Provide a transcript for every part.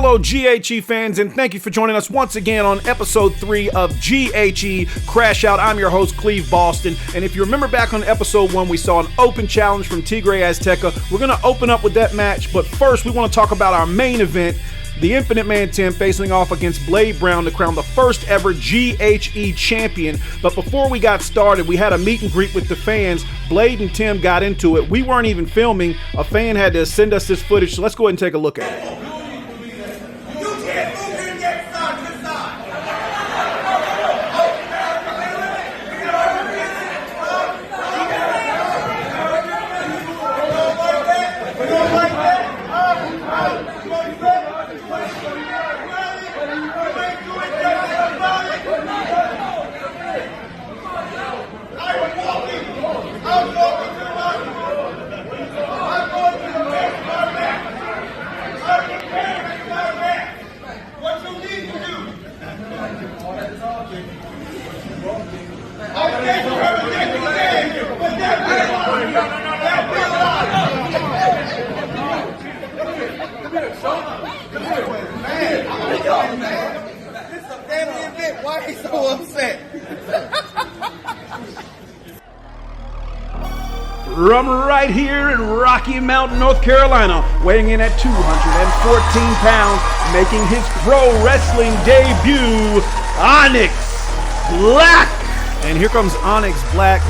Hello, GHE fans, and thank you for joining us once again on episode 3 of GHE Crash Out. I'm your host, Cleve Boston, and if you remember back on episode 1, we saw an open challenge from Tigre Azteka. We're going to open up with that match, but first we want to talk about our main event, the Infinite Man Tim facing off against Blade Brown to crown the first ever GHE champion. But before we got started, we had a meet and greet with the fans. Blade and Tim got into it. We weren't even filming. A fan had to send us this footage, so let's go ahead and take a look at it. Why are you so upset? From right here in Rocky Mountain, North Carolina, weighing in at 214 pounds, making his pro wrestling debut, Onyx Black. And here comes Onyx Black,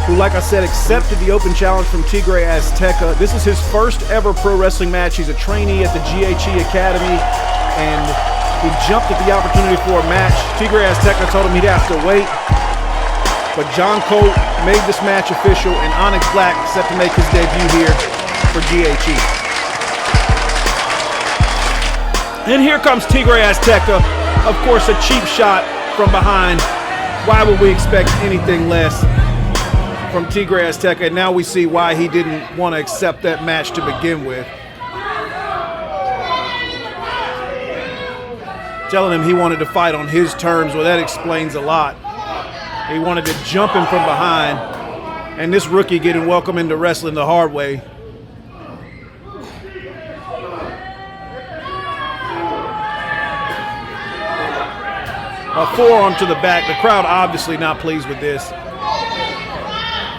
who, like I said, accepted the open challenge from Tigre Azteka. This is his first ever pro wrestling match. He's a trainee at the GHE Academy, and he jumped at the opportunity for a match. Tigre Azteka told him he'd have to wait, but John Colt made this match official, and Onyx Black set to make his debut here for GHE. And here comes Tigre Azteka. Of course, a cheap shot from behind. Why would we expect anything less from Tigre Azteka? And now we see why he didn't want to accept that match to begin with. Telling him he wanted to fight on his terms. Well, that explains a lot. He wanted to jump him from behind, and this rookie getting welcomed into wrestling the hard way. A forearm to the back. The crowd obviously not pleased with this.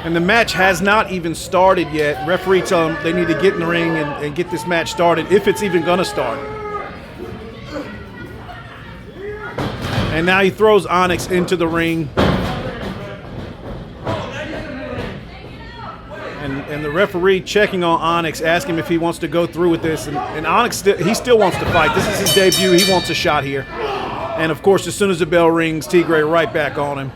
And the match has not even started yet. Referee telling them they need to get in the ring and get this match started, if it's even gonna start. And now he throws Onyx into the ring. And the referee checking on Onyx, asking him if he wants to go through with this. And Onyx, he still wants to fight. This is his debut. He wants a shot here. And, of course, as soon as the bell rings, Tigre right back on him.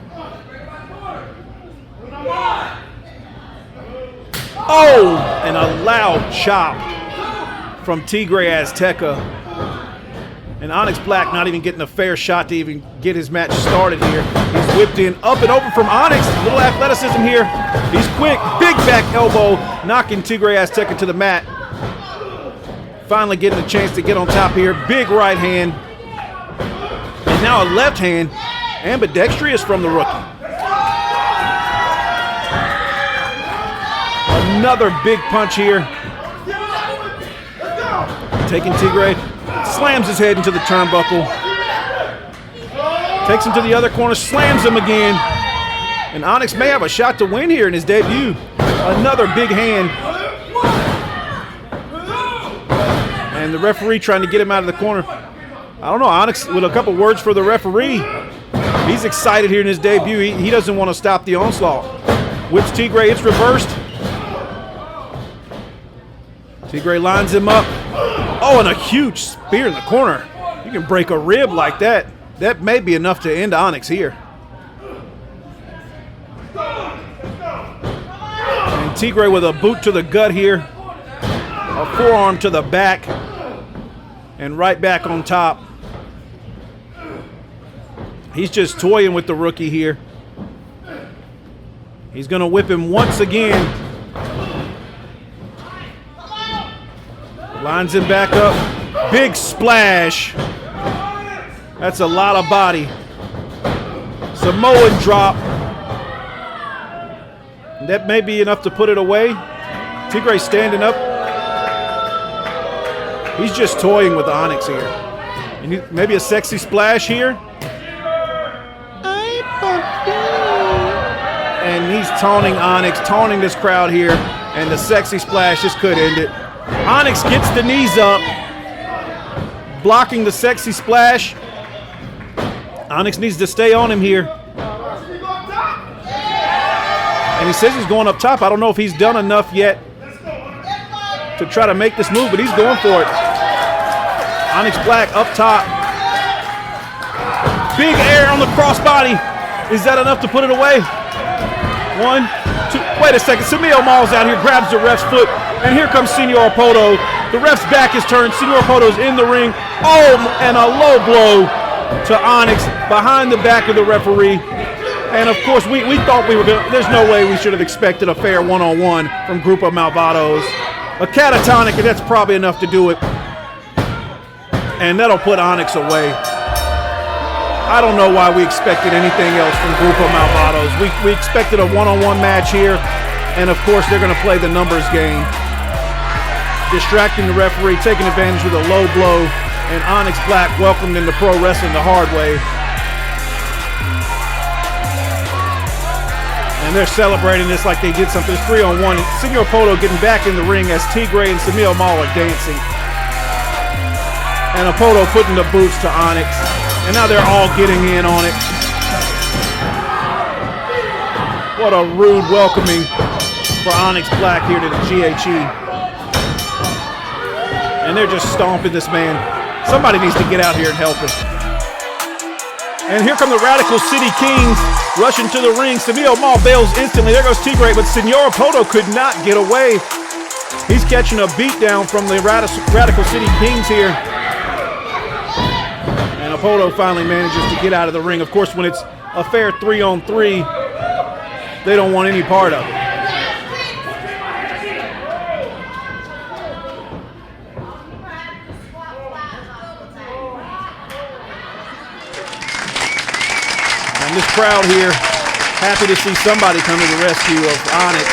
Oh! And a loud chop from Tigre Azteka. And Onyx Black not even getting a fair shot to even get his match started here. He's whipped in, up and over from Onyx. Little athleticism here. He's quick, big back elbow, knocking Tigre Azteka to the mat. Finally getting a chance to get on top here. Big right hand. And now a left hand, ambidextrous from the rookie. Another big punch here. Taking Tigre. Slams his head into the turnbuckle. Takes him to the other corner, slams him again. And Onyx may have a shot to win here in his debut. Another big hand. And the referee trying to get him out of the corner. I don't know, Onyx with a couple words for the referee. He's excited here in his debut. He doesn't want to stop the onslaught. Whips Tigre, it's reversed. Tigre lines him up. Oh, and a huge spear in the corner. You can break a rib like that. That may be enough to end Onyx here. And Tigre with a boot to the gut here. A forearm to the back. And right back on top. He's just toying with the rookie here. He's going to whip him once again. Lines him back up. Big splash. That's a lot of body. Samoan drop. That may be enough to put it away. Tigre standing up. He's just toying with Onyx here. Maybe a sexy splash here. And he's taunting Onyx, taunting this crowd here. And the sexy splash just could end it. Onyx gets the knees up, blocking the sexy splash. Onyx needs to stay on him here. And he says he's going up top. I don't know if he's done enough yet to try to make this move, but he's going for it. Onyx Black up top. Big air on the crossbody. Is that enough to put it away? 1, 2. Wait a second. Samio Mall's out here, grabs the ref's foot, and here comes Senor Poto. The ref's back is turned. Senor Poto's in the ring. Oh, and a low blow to Onyx behind the back of the referee. And of course, we thought we were going to, there's no way we should have expected a fair one-on-one from Grupo Malvados. A catatonic, and that's probably enough to do it. And that'll put Onyx away. I don't know why we expected anything else from Grupo Malvados. We expected a one-on-one match here. And of course, they're going to play the numbers game. Distracting the referee, taking advantage with a low blow. And Onyx Black welcomed into pro wrestling the hard way. And they're celebrating this like they did something. It's 3-on-1. Senor Poto getting back in the ring as Tigre and Samio Mall are dancing. And Poto putting the boots to Onyx. And now they're all getting in on it. What a rude welcoming for Onyx Black here to the GHE. And they're just stomping this man. Somebody needs to get out here and help him. And here come the Radical City Kings rushing to the ring. Samio Mall bails instantly. There goes Tigre, but Senor Poto could not get away. He's catching a beat down from the Radical City Kings here. And Poto finally manages to get out of the ring. Of course, when it's a fair 3-on-3, they don't want any part of it. This crowd here, happy to see somebody come to the rescue of Onyx.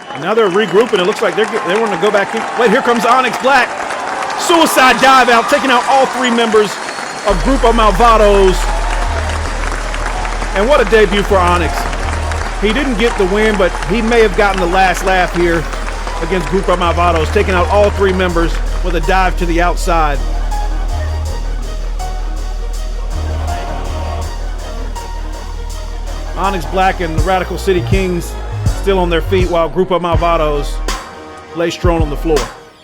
And now they're regrouping. It looks like they want to go back in. Wait, here comes Onyx Black. Suicide dive out, taking out all 3 members of Grupo Malvados. And what a debut for Onyx. He didn't get the win, but he may have gotten the last laugh here against Grupo Malvados, taking out all 3 members with a dive to the outside. Onyx Black and the Radical City Kings still on their feet while Grupo Malvados lay strewn on the floor.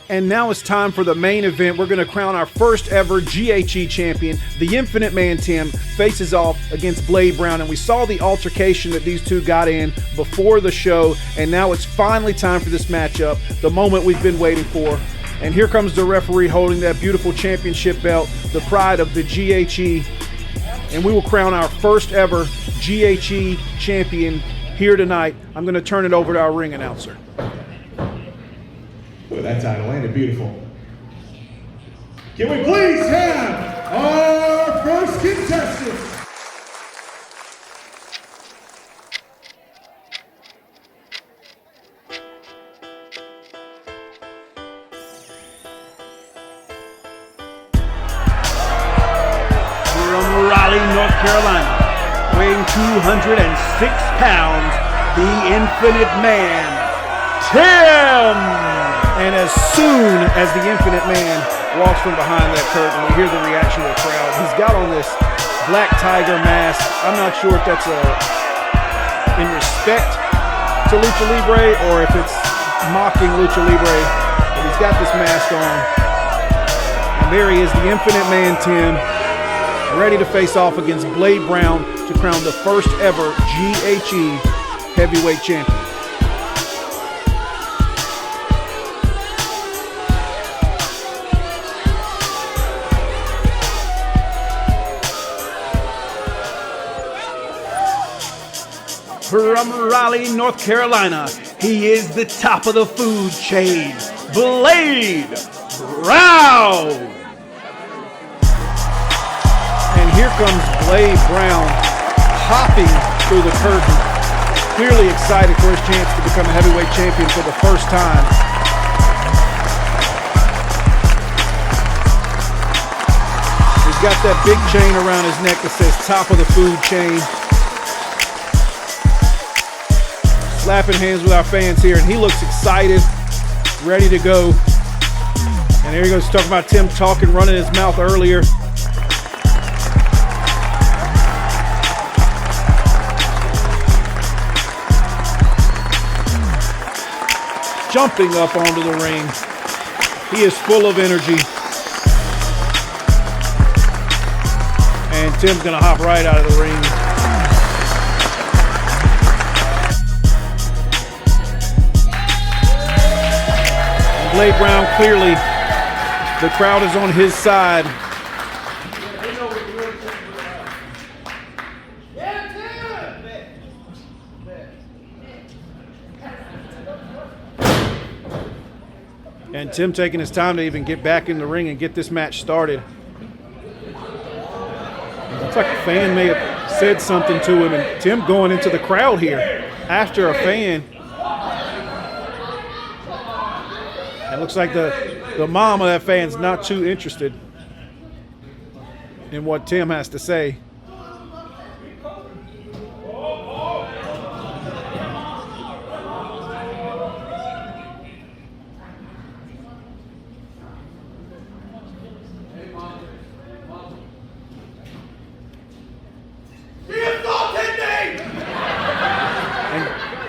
And now it's time for the main event. We're going to crown our first ever GHE champion. The Infinite Man Tim faces off against Blade Brown. And we saw the altercation that these two got in before the show. And now it's finally time for this matchup, the moment we've been waiting for. And here comes the referee holding that beautiful championship belt, the pride of the GHE. And we will crown our first ever GHE champion here tonight. I'm going to turn it over to our ring announcer. Boy, that title landed beautiful. Can we please have our first contestant? From Raleigh, North Carolina, weighing 206 pounds, the Infinite Man, Tim! And as soon as the Infinite Man walks from behind that curtain, we hear the reaction of the crowd. He's got on this black tiger mask. I'm not sure if that's in respect to Lucha Libre or if it's mocking Lucha Libre, but he's got this mask on. And there he is, the Infinite Man, Tim, ready to face off against Blade Brown to crown the first ever GHE heavyweight champion. From Raleigh, North Carolina, he is the top of the food chain, Blade Brown. And here comes Blade Brown, hopping through the curtain. Clearly excited for his chance to become a heavyweight champion for the first time. He's got that big chain around his neck that says top of the food chain. Slapping hands with our fans here, and he looks excited, ready to go. And there he goes, talking about Tim talking, running his mouth earlier. Jumping up onto the ring. He is full of energy. And Tim's gonna hop right out of the ring. And Blade Brown, clearly the crowd is on his side. And Tim taking his time to even get back in the ring and get this match started. Looks like a fan may have said something to him, and Tim going into the crowd here after a fan. It looks like the mom of that fan's not too interested in what Tim has to say.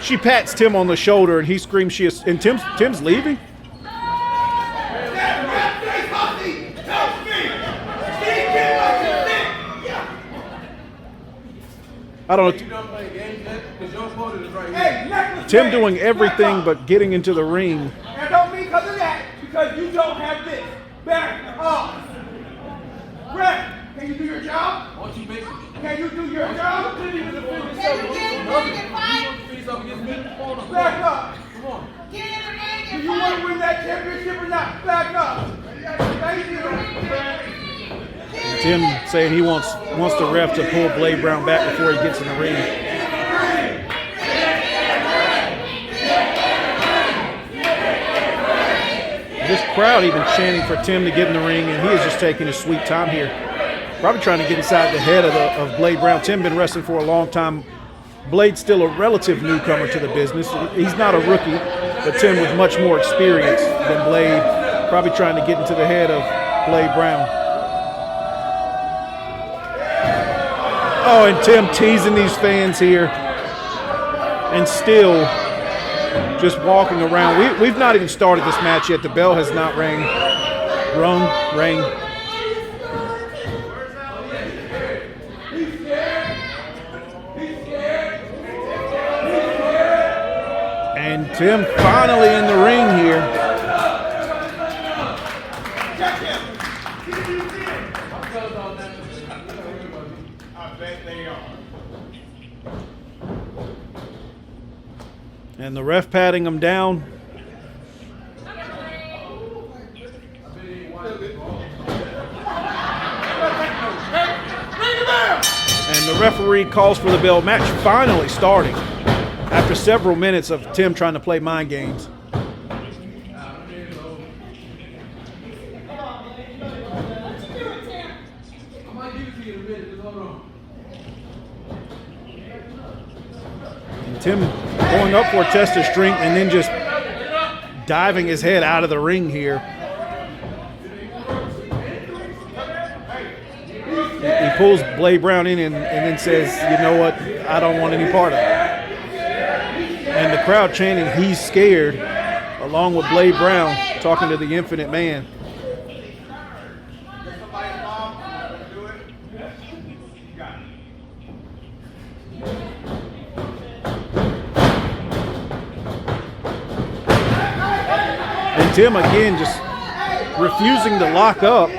She pats Tim on the shoulder and he screams she is, and Tim's leaving? I don't know. Tim doing everything but getting into the ring. And don't mean because of that, because you don't have this. Back up. Brett, can you do your job? Can you do your job? Back up. Come on. Do you want to win that championship or not? Back up. Thank you. Tim saying he wants the ref to pull Blade Brown back before he gets in the ring. This crowd even chanting for Tim to get in the ring, and he is just taking his sweet time here. Probably trying to get inside the head of Blade Brown. Tim been wrestling for a long time. Blade's still a relative newcomer to the business. He's not a rookie, but Tim with much more experience than Blade, probably trying to get into the head of Blade Brown. Oh, and Tim teasing these fans here and still just walking around. We've not even started this match yet. The bell has not rang. And Tim finally in the ring here. And the ref patting him down. And the referee calls for the bell. Match finally starting after several minutes of Tim trying to play mind games. And Tim going up for a test of strength and then just diving his head out of the ring here. He pulls Blade Brown in and then says, you know what, I don't want any part of it. And the crowd chanting, he's scared, along with Blade Brown talking to the Infinite Man. And Tim again just refusing to lock up.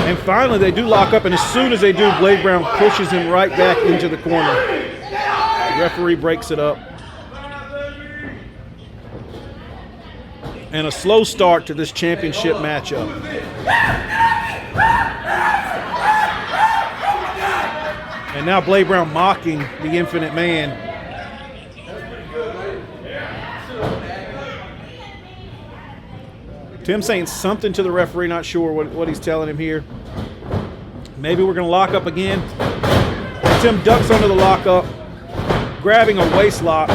And finally, they do lock up, and as soon as they do, Blade Brown pushes him right back into the corner. The referee breaks it up. And a slow start to this championship matchup. And now Blade Brown mocking the Infinite Man. Tim saying something to the referee, not sure what he's telling him here. Maybe we're going to lock up again. Tim ducks under the lockup, grabbing a waist lock,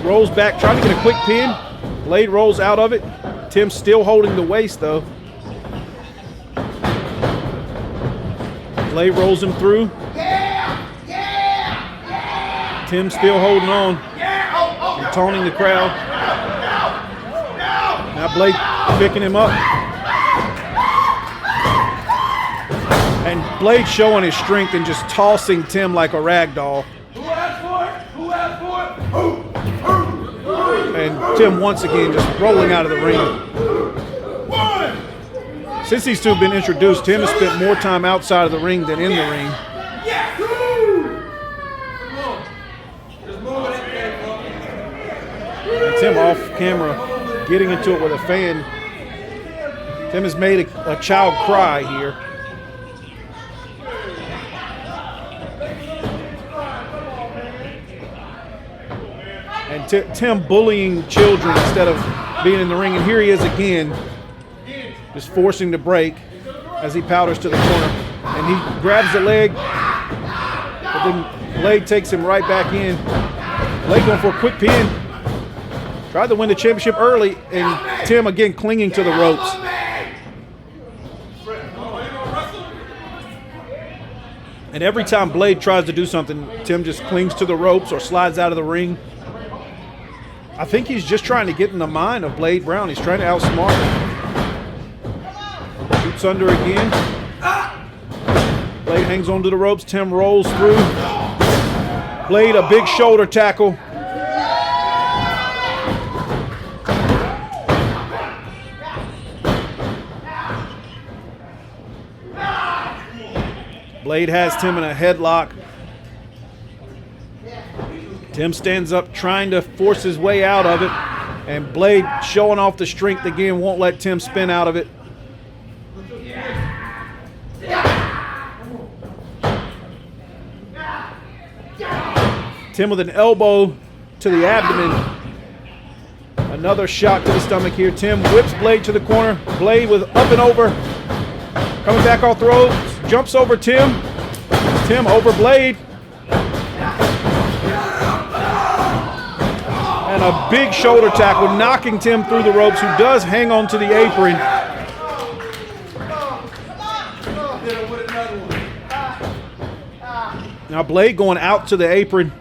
rolls back, trying to get a quick pin. Blade rolls out of it. Tim still holding the waist, though. Blade rolls him through. Tim still holding on and taunting the crowd. Now Blade picking him up. And Blade showing his strength and just tossing Tim like a rag doll. And Tim once again just rolling out of the ring. Since these two have been introduced, Tim has spent more time outside of the ring than in the ring. And Tim off camera getting into it with a fan. Tim has made a child cry here. And Tim bullying children instead of being in the ring. And here he is again, just forcing the break as he powders to the corner. And he grabs the leg, but then Blade takes him right back in. Blade going for a quick pin. Tried to win the championship early, and Tim again clinging to the ropes. And every time Blade tries to do something, Tim just clings to the ropes or slides out of the ring. I think he's just trying to get in the mind of Blade Brown. He's trying to outsmart him. Shoots under again. Blade hangs onto the ropes. Tim rolls through. Blade, a big shoulder tackle. Blade has Tim in a headlock. Tim stands up trying to force his way out of it. And Blade showing off the strength again, won't let Tim spin out of it. Tim with an elbow to the abdomen. Another shot to the stomach here. Tim whips Blade to the corner. Blade with up and over. Coming back off the ropes. Jumps over Tim. Tim over Blade. And a big shoulder tackle, knocking Tim through the ropes, who does hang on to the apron. Now Blade going out to the apron.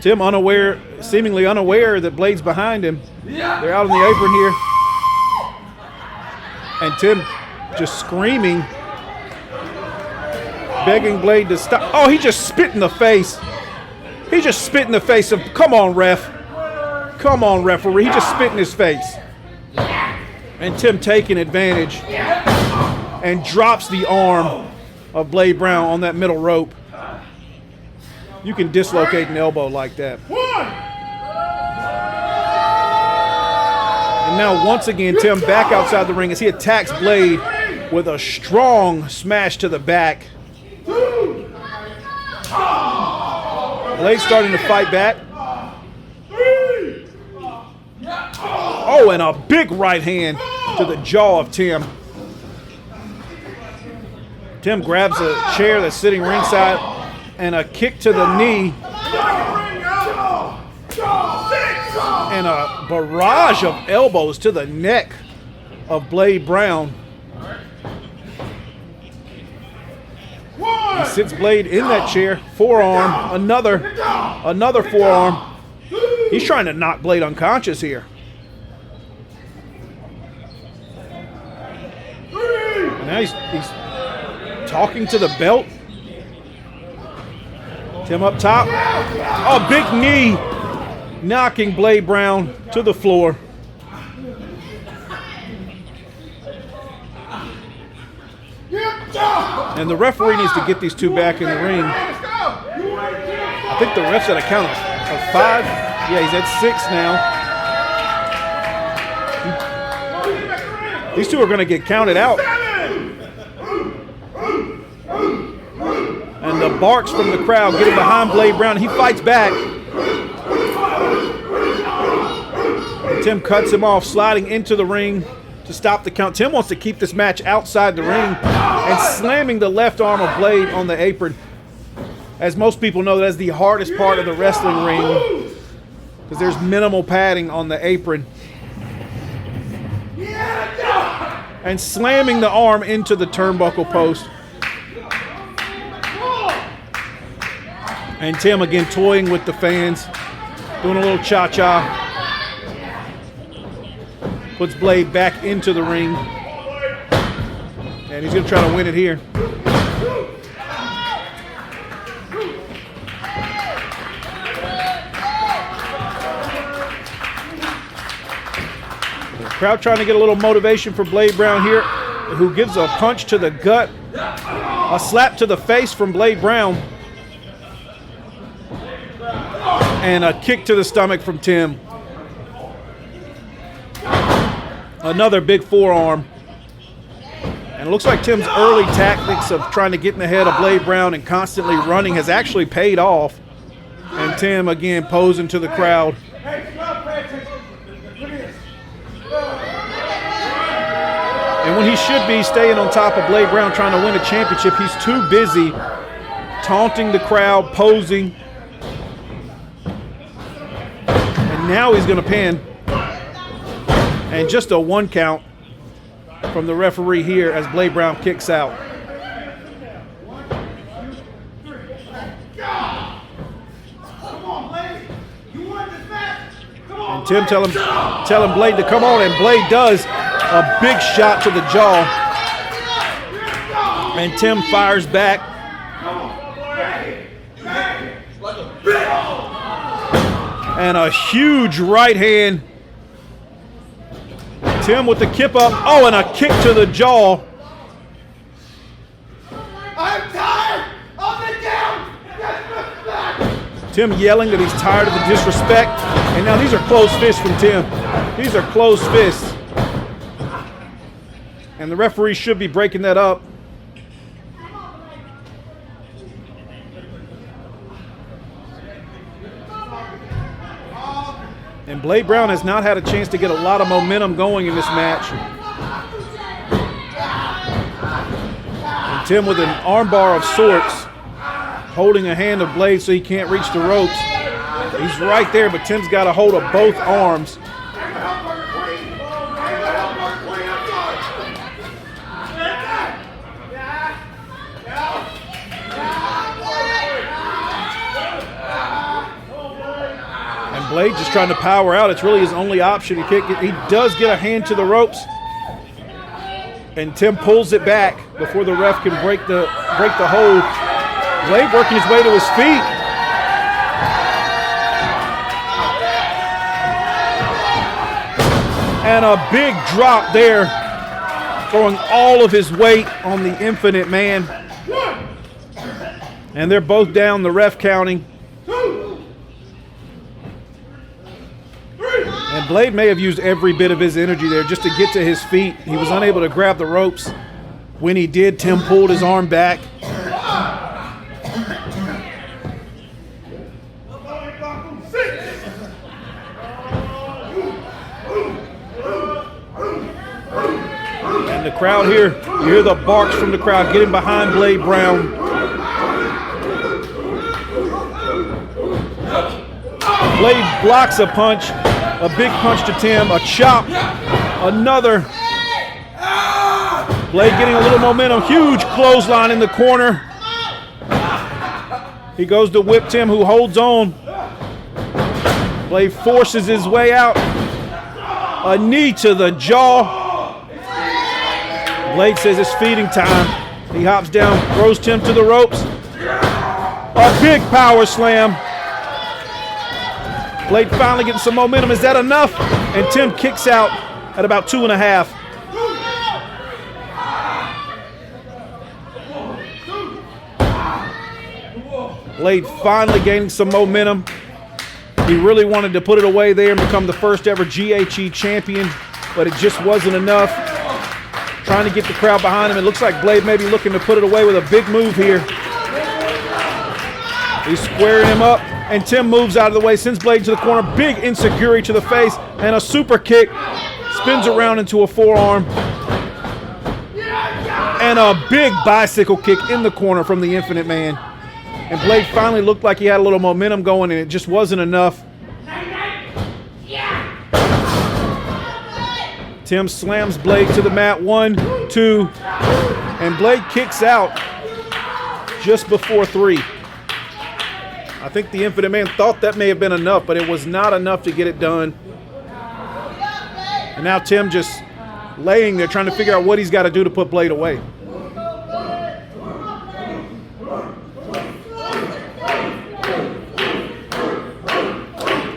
Tim unaware, seemingly unaware that Blade's behind him. They're out on the apron here. And Tim just screaming, begging Blade to stop. Oh, he just spit in the face. He just spit in the face of, come on, ref. Come on, referee. He just spit in his face. And Tim taking advantage and drops the arm of Blade Brown on that middle rope. You can dislocate an elbow like that. And now once again, Tim back outside the ring as he attacks Blade with a strong smash to the back. Blade starting to fight back. Oh, and a big right hand to the jaw of Tim. Tim grabs a chair that's sitting ringside and a kick to the knee. And a barrage of elbows to the neck of Blade Brown. He sits Blade in that chair. Forearm. Another forearm. He's trying to knock Blade unconscious here. And now he's talking to the belt. Tim up top. Oh, big knee. Knocking Blade Brown to the floor. And the referee needs to get these two back in the ring. Let's go. I think the ref's at a count of 5. Yeah, he's at 6 now. These two are going to get counted out. And the barks from the crowd getting behind Blade Brown. He fights back. And Tim cuts him off, sliding into the ring to stop the count. Tim wants to keep this match outside the ring and slamming the left arm of Blade on the apron. As most people know, that's the hardest part of the wrestling ring because there's minimal padding on the apron. And slamming the arm into the turnbuckle post. And Tim again toying with the fans, doing a little cha-cha. Puts Blade back into the ring. And he's going to try to win it here. Crowd trying to get a little motivation for Blade Brown here, who gives a punch to the gut, a slap to the face from Blade Brown, and a kick to the stomach from Tim. Another big forearm. And it looks like Tim's early tactics of trying to get in the head of Blade Brown and constantly running has actually paid off. And Tim again posing to the crowd. And when he should be staying on top of Blade Brown trying to win a championship, he's too busy taunting the crowd, posing. And now he's going to pin. And just a 1 count from the referee here as Blade Brown kicks out. And Tim telling Blade to come on, and Blade does. A big shot to the jaw. And Tim fires back. And a huge right hand. Tim with the kip up. Oh, and a kick to the jaw. I'm tired of the damn disrespect. Tim yelling that he's tired of the disrespect. And now these are closed fists from Tim. These are closed fists. And the referee should be breaking that up. And Blade Brown has not had a chance to get a lot of momentum going in this match. And Tim with an armbar of sorts, holding a hand of Blade so he can't reach the ropes. He's right there, but Tim's got a hold of both arms. Blade just trying to power out. It's really his only option. He does get a hand to the ropes, and Tim pulls it back before the ref can break the hold. Blade working his way to his feet. And a big drop there, throwing all of his weight on the Infinite Man. And they're both down, the ref counting. And Blade may have used every bit of his energy there just to get to his feet. He was unable to grab the ropes. When he did, Tim pulled his arm back. And the crowd here, you hear the barks from the crowd getting behind Blade Brown. Blade blocks a punch. A big punch to Tim, a chop, another. Blade getting a little momentum, huge clothesline in the corner. He goes to whip Tim, who holds on. Blade forces his way out. A knee to the jaw. Blade says it's feeding time. He hops down, throws Tim to the ropes. A big power slam. Blade finally getting some momentum. Is that enough? And Tim kicks out at about 2.5. Blade finally gaining some momentum. He really wanted to put it away there and become the first ever GHE champion, but it just wasn't enough. Trying to get the crowd behind him. It looks like Blade may be looking to put it away with a big move here. He's squaring him up, and Tim moves out of the way, sends Blade to the corner. Big insecurity to the face, and a super kick. Spins around into a forearm. And a big bicycle kick in the corner from the Infinite Man. And Blade finally looked like he had a little momentum going, and it just wasn't enough. Tim slams Blade to the mat. 1, 2, and Blade kicks out just before 3. I think the Infinite Man thought that may have been enough, but it was not enough to get it done. And now Tim just laying there trying to figure out what he's got to do to put Blade away.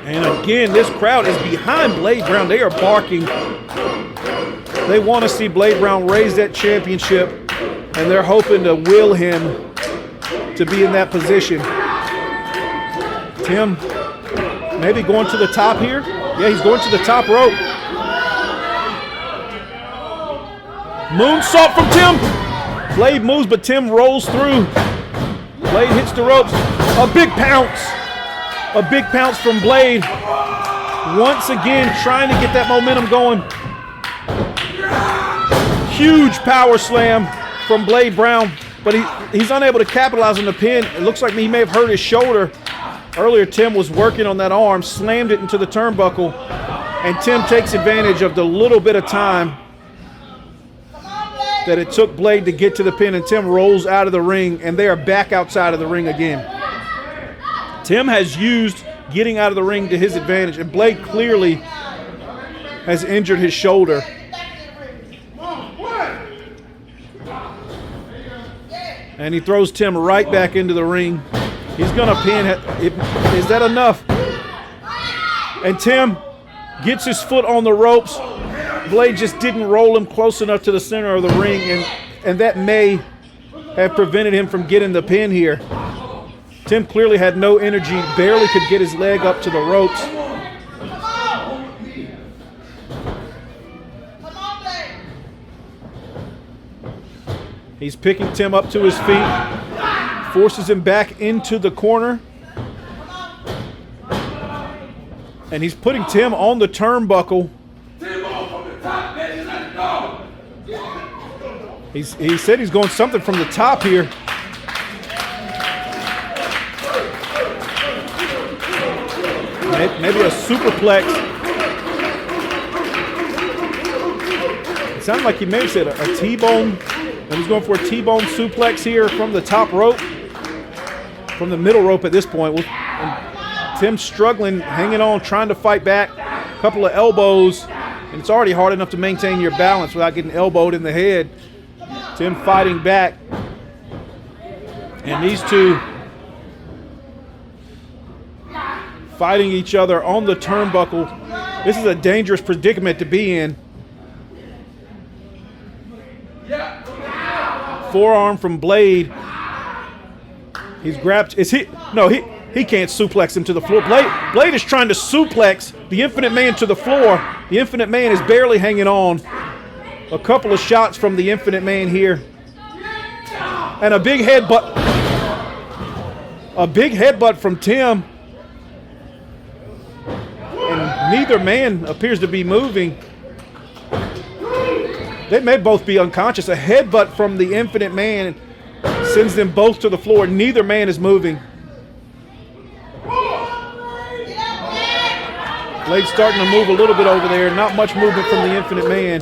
And again, this crowd is behind Blade Brown. They are barking. They want to see Blade Brown raise that championship, and they're hoping to will him to be in that position. Tim maybe going to the top here. Yeah, he's going to the top rope. Moonsault from Tim. Blade moves, but Tim rolls through. Blade hits the ropes. A big pounce. A big pounce from Blade. Once again, trying to get that momentum going. Huge power slam from Blade Brown, but he's unable to capitalize on the pin. It looks like he may have hurt his shoulder. Earlier, Tim was working on that arm, slammed it into the turnbuckle, and Tim takes advantage of the little bit of time that it took Blade to get to the pin, and Tim rolls out of the ring, and they are back outside of the ring again. Tim has used getting out of the ring to his advantage, and Blade clearly has injured his shoulder. And he throws Tim right back into the ring. He's going to pin. Is that enough? And Tim gets his foot on the ropes. Blade just didn't roll him close enough to the center of the ring, and that may have prevented him from getting the pin here. Tim clearly had no energy, barely could get his leg up to the ropes. He's picking Tim up to his feet, forces him back into the corner. And he's putting Tim on the turnbuckle. He said he's going something from the top here. Maybe a superplex. It sounded like he may have said a T-bone. And he's going for a T-bone suplex here from the top rope. From the middle rope at this point. And Tim struggling, hanging on, trying to fight back. A couple of elbows. And it's already hard enough to maintain your balance without getting elbowed in the head. Tim fighting back. And these two fighting each other on the turnbuckle. This is a dangerous predicament to be in. Forearm from Blade. He's grabbed. Is he? No, he can't suplex him to the floor. Blade is trying to suplex the Infinite Man to the floor. The Infinite Man is barely hanging on. A couple of shots from the Infinite Man here. And a big headbutt. A big headbutt from Tim. And neither man appears to be moving. They may both be unconscious. A headbutt from the Infinite Man sends them both to the floor. Neither man is moving. Blade's starting to move a little bit over there. Not much movement from the Infinite Man.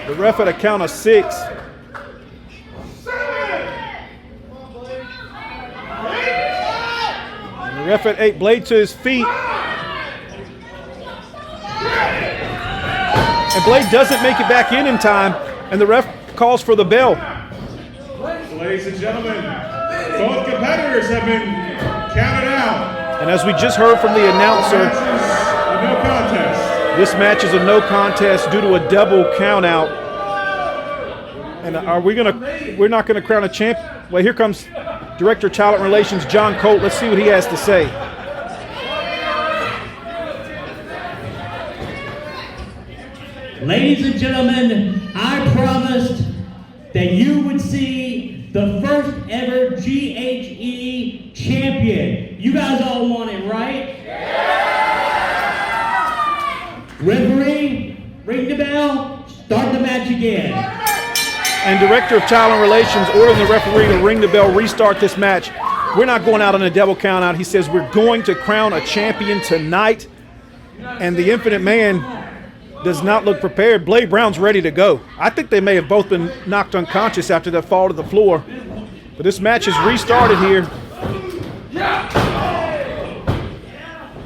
The ref at a count of 6. And the ref at 8. Blade to his feet. And Blade doesn't make it back in time, and the ref calls for the bell. Ladies and gentlemen, both competitors have been counted out. And as we just heard from the announcer, No contest. this match is a no contest due to a double count out. And we're not gonna crown a champ. Well, here comes Director of Talent Relations, John Colt. Let's see what he has to say. Ladies and gentlemen, I promised that you would see the first ever GHE champion. You guys all want it, right? Yeah! Referee, ring the bell, start the match again. And Director of Talent Relations ordering the referee to ring the bell, restart this match. We're not going out on a double count out. He says we're going to crown a champion tonight. And the Infinite Man does not look prepared. Blade Brown's ready to go. I think they may have both been knocked unconscious after that fall to the floor. But this match is restarted here.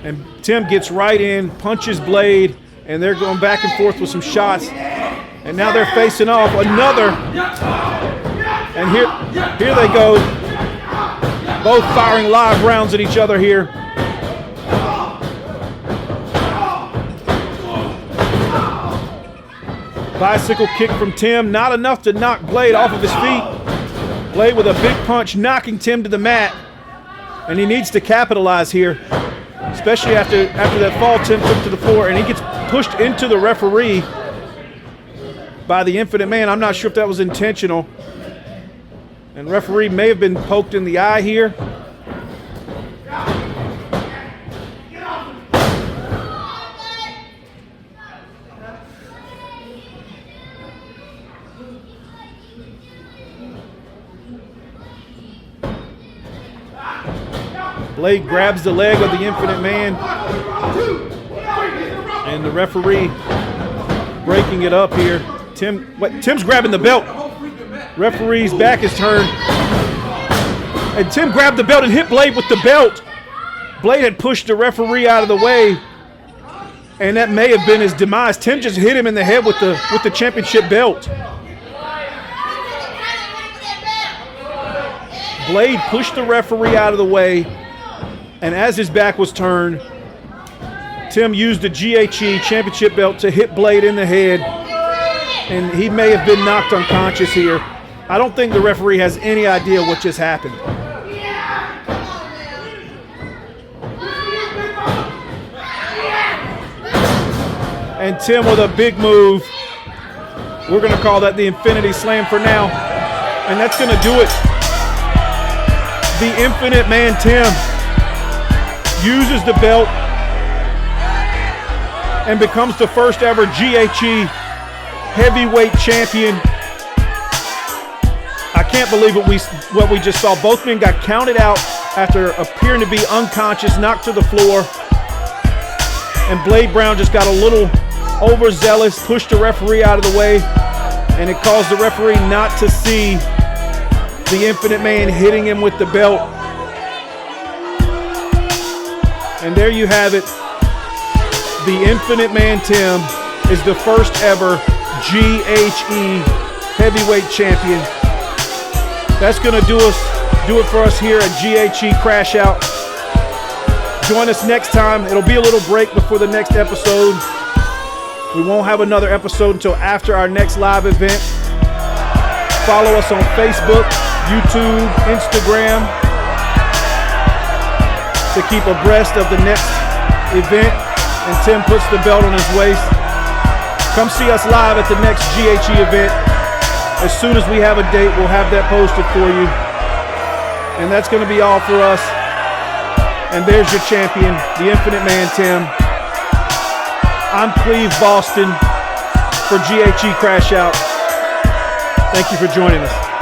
And Tim gets right in, punches Blade, and they're going back and forth with some shots. And now they're facing off another. And here they go. Both firing live rounds at each other here. Bicycle kick from Tim, not enough to knock Blade off of his feet. Blade with a big punch, knocking Tim to the mat. And he needs to capitalize here, especially after that fall Tim took to the floor, and he gets pushed into the referee by the Infinite Man. I'm not sure if that was intentional. And referee may have been poked in the eye here. Blade grabs the leg of the Infinite Man, and the referee breaking it up here. Tim's grabbing the belt. Referee's back is turned, and Tim grabbed the belt and hit Blade with the belt. Blade had pushed the referee out of the way, and that may have been his demise. Tim just hit him in the head with the championship belt. Blade pushed the referee out of the way, and as his back was turned, Tim used the GHE championship belt to hit Blade in the head, and he may have been knocked unconscious here. I don't think the referee has any idea what just happened. And Tim with a big move. We're going to call that the Infinity Slam for now, and that's going to do it. The Infinite Man Tim uses the belt and becomes the first ever GHE heavyweight champion. I can't believe what we just saw. Both men got counted out after appearing to be unconscious, knocked to the floor. And Blade Brown just got a little overzealous, pushed the referee out of the way, and it caused the referee not to see the Infinite Man hitting him with the belt. And there you have it. The Infinite Man Tim is the first ever GHE heavyweight champion. That's going to do it for us here at GHE Crash Out. Join us next time. It'll be a little break before the next episode. We won't have another episode until after our next live event. Follow us on Facebook, YouTube, Instagram to keep abreast of the next event. And Tim puts the belt on his waist. Come see us live at the next GHE event. As soon as we have a date, we'll have that posted for you. And that's going to be all for us. And there's your champion, the Infinite Man Tim. I'm Cleve Boston for GHE Crash Out. Thank you for joining us.